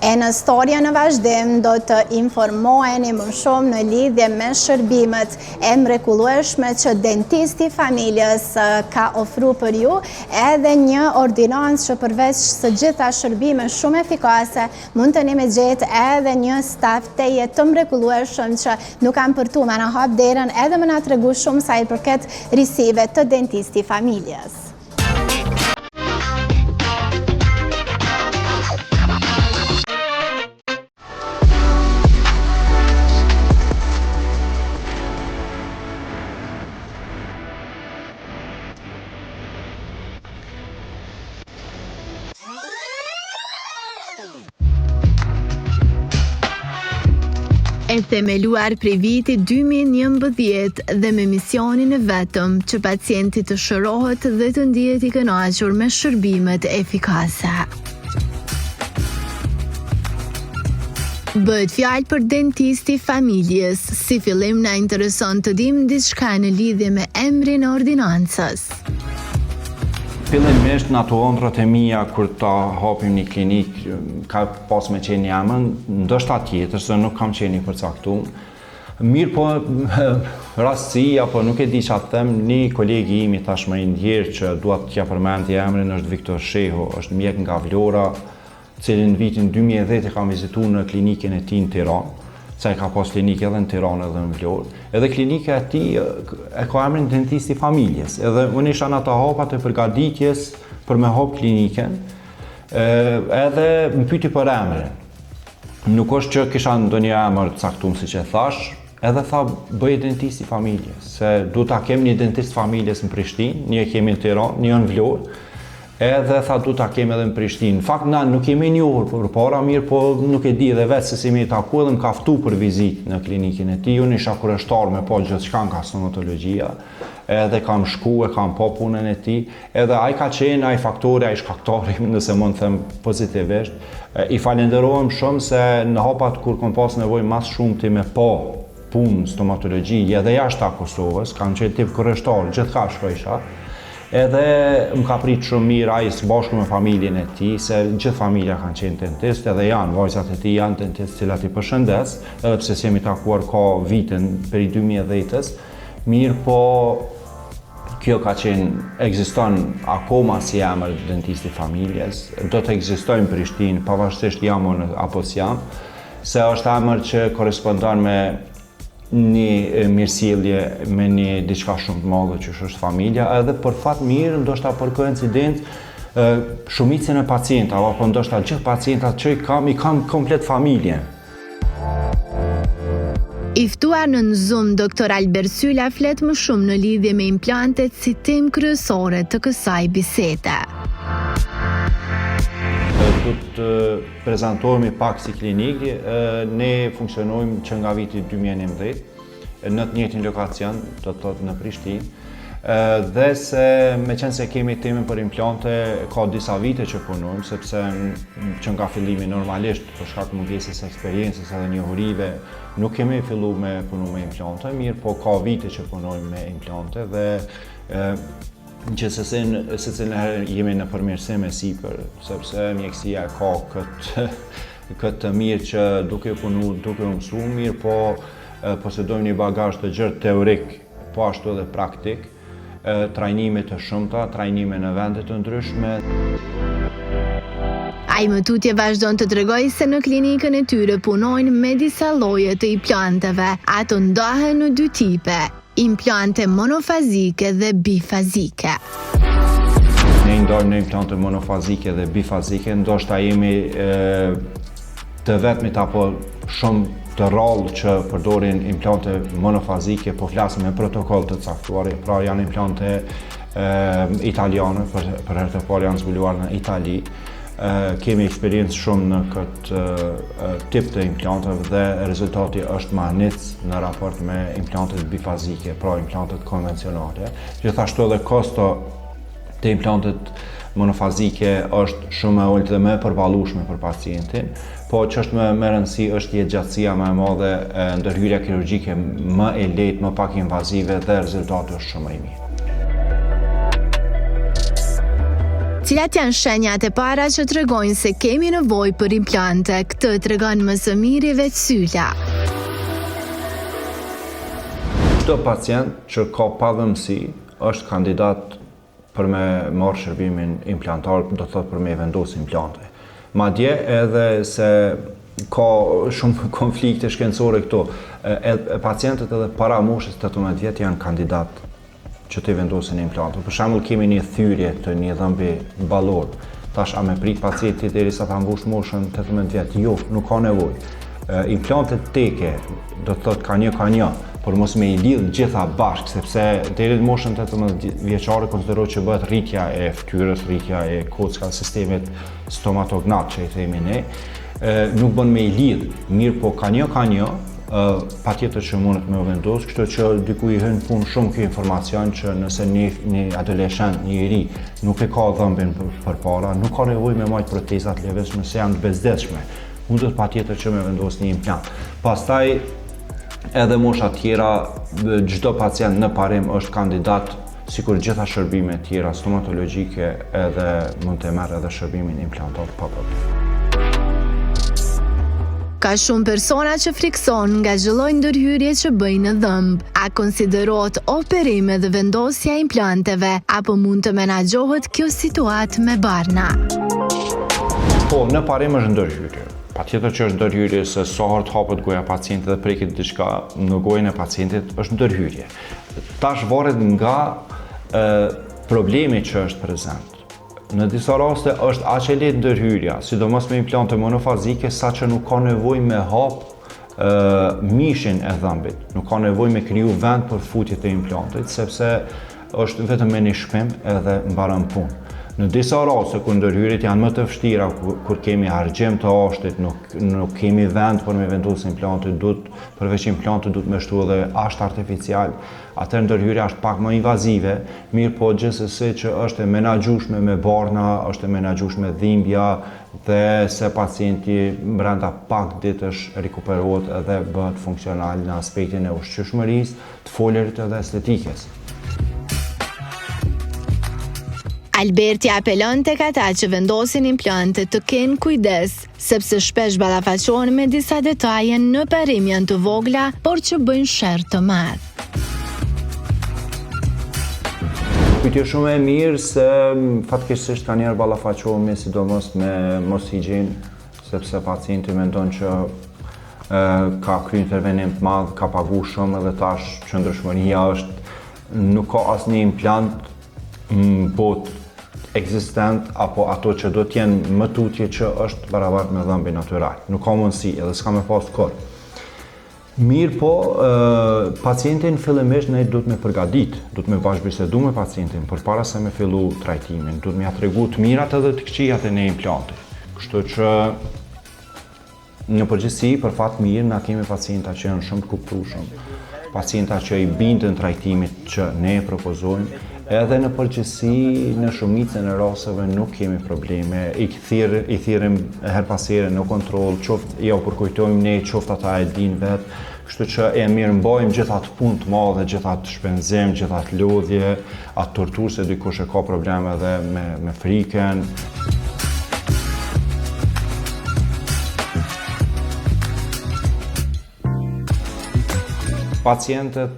E në storja në vazhdim do të informoheni më shumë në lidhje me shërbimet e mrekullueshme që dentisti familjes ka ofruar për ju, edhe një ordinancë që përveç së gjitha shërbime shumë efikase, mund të me gjetë edhe një staf të jetë të mrekullueshëm që nuk kanë përtu me në hap derën edhe më na tregu shumë sa i përket risive të dentisti familjes. E themeluar prej vitit 2011 dhe me misionin e vetëm që pacienti të shërohet dhe të ndihet i kënaqur me shërbimet efikase. Bëhet fjalë për dentisti familjes, si fillim na intereson të dim diçka në lidhje me emrin e ordinancës. Fillimisht në ato ëndrat e mia kur ta hapim një klinik, ka pas me qenë jamën, ndoshta tjetër, se nuk kam qenë i përcaktuar. Mirë po, rastësi, apo nuk e di çfarë them, një kolegi im i tashmë i ndjerë që dua t'ja përmend emrin është Viktor Shehu, është mjek nga Vlora, cilin në vitin 2010 e kam vizituar në klinikën e tij në Tiranë. Se ka pas klinikë edhe në Tiranë edhe në Vlorë. Edhe klinika e tij e ka emrin dentisti familjes. Edhe unë isha në ato hapat e përgatitjes për me hap klinikën, edhe më pyeti për emrin. Nuk është që kisha ndonjë emër caktuar siç e thash, edhe tha bëj dentisti familjes, se duhet ta kem një dentist familjes në Prishtinë, një kemi në Tiranë, një në Vlorë. Edhe tha du ta kemi edhe në Prishtinë. Në fakt na nuk kemi njohur përpara, mirë, po nuk e di edhe vetë se si më taku edhe më ka ftuar për vizitë në klinikën e tij. Unë isha kurështar me pa gjithçka nga stomatologjia. Edhe kam shku, kam pa punën e tij. Edhe ai ka qenë ai faktori, ai shkaktari, nëse mund të them pozitivisht. I falenderojmë shumë se në hapat kur kam pas nevojë mas shumti me pa punë stomatologji edhe jashtë Kosovës, kam qenë tip kurështar, gjithka shkojsha. Edhe më ka prit shumë mirë ai së bashku me familjen e tij, se gjithë familja kanë qenë dentist, edhe janë, vajzat e tij janë dentist, cilat i përshëndes, edhe pse s'jemi takuar ka vitën prej 2010-s, mirë po kjo ka qenë, ekziston akoma si emër dentisti familjes, do të ekzistojnë në Prishtinë, pavarësisht jam unë apo s'jam, se është emër që korrespondon me një mirësjellje me një diçka shumë të madhe që është familja, edhe për fat mirë, ndoshta për koincidencë, shumicën e pacientave, apo ndoshta gjithë pacientat që i kam komplet familjen. I ftuar në Zoom Dr. Albert Sylla flet më shumë në lidhje me implantet si temë kryesore të kësaj bisede. Do të prezantohemi pak si klinikë, ne funksionojmë që nga viti 2011 në të njëjtin lokacion, do të thotë në Prishtinë, dhe se me qenë se kemi temën për implante, ka disa vite që punojmë, sepse që nga fillimi normalisht për shkak mungesës së eksperiencës edhe njohurive nuk kemi filluar me punu me implante, mirë, po ka vite që punojmë me implante dhe që secilën herë jemi në përmirësim e sipër, sepse mjekësia ka këtë mirë që duke punu, duke mësuar mirë, po posedojmë një bagazh të gjerë teorik, po ashtu edhe praktik, trajnime të shumta, trajnime në vende të ndryshme. Ai më tutje vazhdon të tregoj se në klinikën e tyre punojnë me disa lloje të implanteve. Ato ndahen në dy tipe: implante monofazike dhe bifazike. Ne ndojmë në implante monofazike dhe bifazike, ndoshta jemi të vetmit apo shumë të rrallë që përdorin implante monofazike, po flasim me protokoll të caktuar, pra janë implante italiane, për herë të parë janë zbuluar në Itali. Kemi eksperiencë shumë në këtë tip të implanteve dhe rezultati është mahnitës në raport me implantet bifazike, pra implantet konvencionale. Gjithashtu edhe kosto të implantet monofazike është shumë e ulët dhe më e përballueshme për pacientin, po që është më rëndësi është jetëgjatësia më e madhe, ndërhyrja kirurgjike më e lehtë, më pak invazive dhe rezultati është shumë më i mirë. Cilat janë shenjat e para që tregojnë se kemi nevojë për implante? Këtë tregon më së miri Vetësyla. Çdo pacient që ka padhëmsi është kandidat për me marrë shërbimin implantar, do të thotë për me vendosë implante. Madje edhe se ka shumë konflikte shkencore këtu, pacientët edhe para moshës 18 vjet janë kandidat që të vendosin implante. Për shembull, kemi një thyrje të një dhëmbi ballor. Tash a me prit pacienti derisa ta mbush moshën 18 vjet? Jo, nuk ka nevojë. Implantet teke, do të thotë ka një, por mos me I lidh gjitha bashkë, sepse deri në moshën 18 vjeçare konsiderohet që bëhet rritja e fytyrës, rritja e kockave, sistemet stomatognat që I themi ne, nuk bën me I lidh, mirë po ka një, patjetër që mundet me vendos, kështu që diku I hyn punë shumë kjo informacion që nëse një adoleshent, një I ri, nuk e ka dhëmbin përpara, nuk ka nevojë me marrë protezat lëviz nëse janë të bezdeshme. Mundet patjetër që me vendos një implant. Pastaj edhe mosha tjera, çdo pacient në parim është kandidat, sikur gjitha shërbimet tjera stomatologjike, edhe mund të marrë edhe shërbimin implantat pa problem. Ka shumë persona që frikson nga çdo ndërhyrje që bëjnë në dhëmb. A konsiderohet operim edhe vendosja e implanteve, apo mund të menaxhohet kjo situatë me barna? Po, në parim është ndërhyrje. Patjetër që është ndërhyrje, se sa herë hapet goja e pacientit dhe preket diçka në gojën e pacientit, është ndërhyrje. Tash varet nga problemi që është prezent. Në disa raste është aq e lehtë ndërhyrja, sidomos me implante monofazike, saqë nuk ka nevojë me hap mishin e dhëmbit. Nuk ka nevojë me kriju vend për futjet e implantit, sepse është vetëm me një shpim edhe mbaron punë. Në disa raste ku ndërhyrjet janë më të vështira, kur kemi harxhim të ashtit, nuk kemi vend për me vendosë implantet, përveç implantet duhet me shtu edhe asht artificial, atëherë ndërhyrja është pak më invazive, mirë po gjithsesi që është e menaxhueshme me barna, është e menaxhueshme dhimbja, dhe se pacienti brenda pak ditësh rikuperohet edhe bëhet funksional në aspektin e ushqyeshmërisë, të folërit edhe estetikës. Alberti apelon tek ata që vendosin implante të kenë kujdes, sepse shpesh ballafaqohen me disa detaje në parim janë të vogla, por që bëjnë sherr të madh. Pyetje shumë e mirë, se fatkeqësisht ka njerë ballafaqohemi sidomos me mos higienë, sepse pacienti mendon që ka kryer intervenim të madh, ka pagu shumë edhe tash qëndrueshmëria është nuk ka asnjë implant në botë ekzistent apo ato që do t'jenë më tutje që është barabartë me dhëmbin natyral. Nuk ka mundësi edhe s'ka me pas kur. Mirë po, pacientin fillimisht ne duhet me përgatit, duhet me bashkëbisedu me pacientin përpara se me fillu trajtimin, duhet me ja tregu të mirat edhe të këqijat e ne implantit. Kështu që në përgjithësi, për fat mirë, na kemi pacienta që janë shumë të kuptueshëm, pacienta që I bindën trajtimit që ne e propozojmë, edhe në përgjithësi në shumicën e rasteve nuk kemi probleme, I thirrim her pas here në kontroll, qoftë ja u përkujtojmë ne, qoftë ata e dinë vetë, kështu që e mirëmbajmë gjithë atë punë të madhe, gjithë atë shpenzim, gjithë atë lodhje, atë torturë se dikush e ka probleme edhe me frikën. Pacientët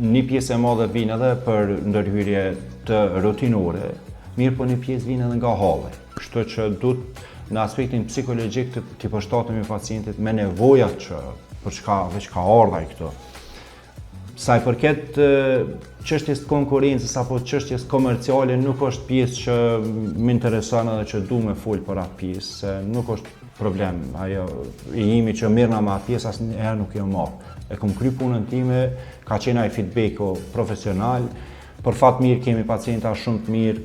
një pjesë e madhe vinë edhe për ndërhyrje të rutinore, mirë po një pjesë vinë edhe nga halli. Kështu që duhet në aspektin psikologjik të përshtatemi pacientit me nevojat që për çka veç ka ardha këtu. Sa I përket çështjes të konkurrencës apo çështjes komerciale, nuk është pjesë që më intereson edhe që du me fol për atë pjesë, se nuk është problem. Ajo I jemi që mirëna me atë pjesë asnjëherë nuk jam marrë. E kom kry punën time, ka qenë ai feedbacku profesional. Për fat mirë kemi pacienta shumë të mirë,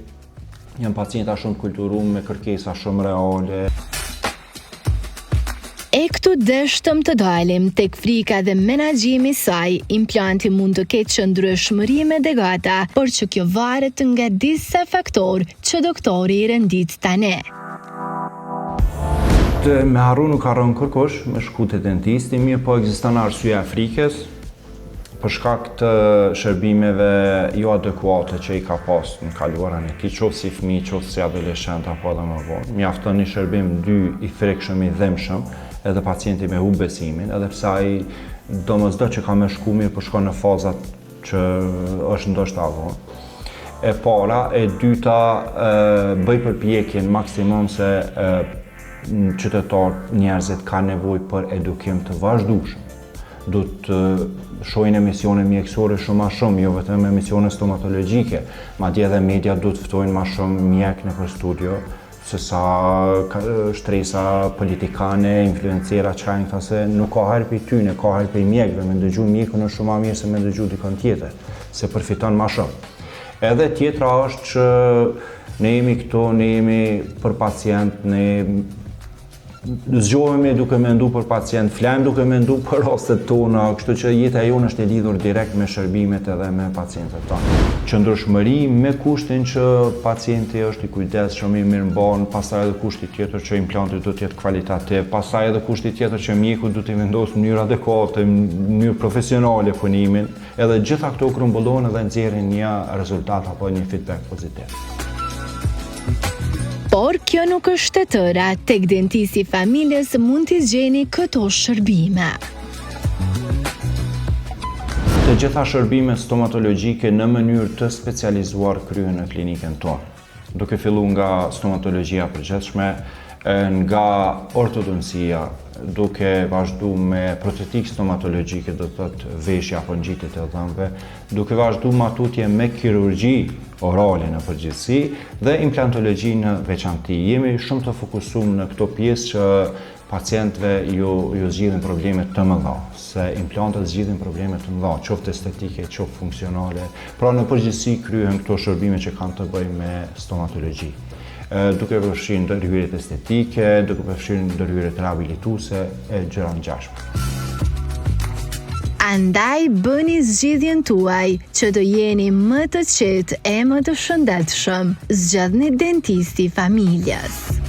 janë pacienta shumë të kulturuar me kërkesa shumë reale. E këtu dështëm të dalim tek frika dhe menaxhimi I saj. Implanti mund të ketë qëndrueshmëri me degata, por që kjo varet nga disa faktorë që doktori I rendit tani. Me harru nuk harron kërkush, me shku te dentisti, mirë po ekziston arsyeja e frikës, për shkak të shërbimeve jo adekuate që i ka pas në kaluarën e tij, qoftë si fëmijë, qoftë si adoleshent apo edhe më vonë. Mjafton një shërbim 2 i frekshëm, i dhemshëm, edhe pacienti me humbë besimin, edhe pse ai domosdoshmë që ka më shku mirë, po shkon në fazat që është ndoshta vonë. E para, e dyta, bëj përpjekjen maksimum se qytetarët, njerëzit kanë nevojë për edukim të vazhdueshëm. Do të shohin emisione mjekësore shumë ma shumë, jo vetëm emisione stomatologjike, madje edhe media do të ftojnë ma shumë mjek nëpër studio, se sa shtresa politikane, influencera që kanë këta se nuk ka hajër për tyne, ka hajër për mjekëve, me ndëgju mjekun është shumë ma mirë se me ndëgju dikon tjetër, se përfiton ma shumë. Edhe tjetra është që ne jemi këtu, ne jemi për pacient, ne zgjohemi duke mendu për pacient, flajmë duke mendu për rastet tona, kështu që jeta jonë është e lidhur direkt me shërbimet edhe me pacientët tonë. Qëndrueshmëri me kushtin që pacienti është i kujdesshëm, i mirëmban, pastaj edhe kushti tjetër që implanti do të jetë kvalitativ, pastaj edhe kushti tjetër që mjeku do t'i vendosë në mënyrë adekuate, në mënyrë profesionale punimin, edhe gjitha këto grumbullohen dhe nxjerrin një rezultat apo një feedback pozitiv. Por kjo nuk është e tëra, tek dentisti i familjes mund t'i zgjeni këto shërbime. Të gjitha shërbimet stomatologjike në mënyrë të specializuar kryhen në klinikën tonë, duke filluar nga stomatologjia përgjithshme, nga ortodonsia, duke vazhdu me protetikë stomatologjike, do të thotë veshja apo ngjitjet e dhëmbëve, duke vazhdu matutje me kirurgji orale në përgjithësi dhe implantologji në veçanti. Jemi shumë të fokusuar në këto pjesë që pacientëve ju zgjidhin probleme të mëdha, se implantët zgjidhin probleme të mëdha, qoftë estetike, qoftë funksionale. Pra në përgjithësi kryhen këto shërbime që kanë të bëjnë me stomatologji, duke përfshirë ndërhyrjet estetike, duke përfshirë ndërhyrjet rehabilituese e gjëra ngjashme. Andaj bëni zgjidhjen tuaj që të jeni më të qetë e më të shëndetshëm. Zgjidhni dentisti i familjes.